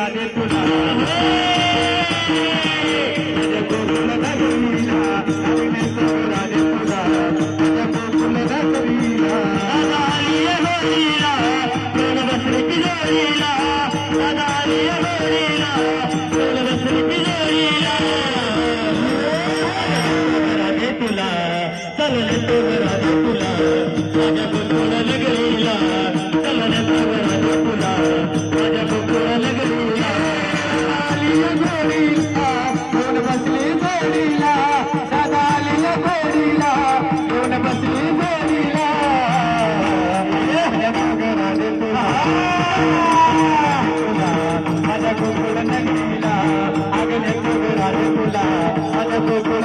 राधे तुला माझ्या गोकुळ नगरीला आगण्याचं राधे तुला माझ्या गोकुळ नगरीला दादा आली होळीला दोन बसली तिजोरीला दादा आली होळीला दोन बसली तिजोरीला राधे तुला चलले तो राधे तुला माझ्या गोकुळ नगरीला चलले तो राधे तुला माझ्या गोकुळ नगरीला आली गोरीला दोन बसली जोडीला दादा आली गोरीला दोन बसली जोडीला राधे तुला माझ्या गोकुळ नगरीला आगल्या राधे तुला माझ्या गोकुळ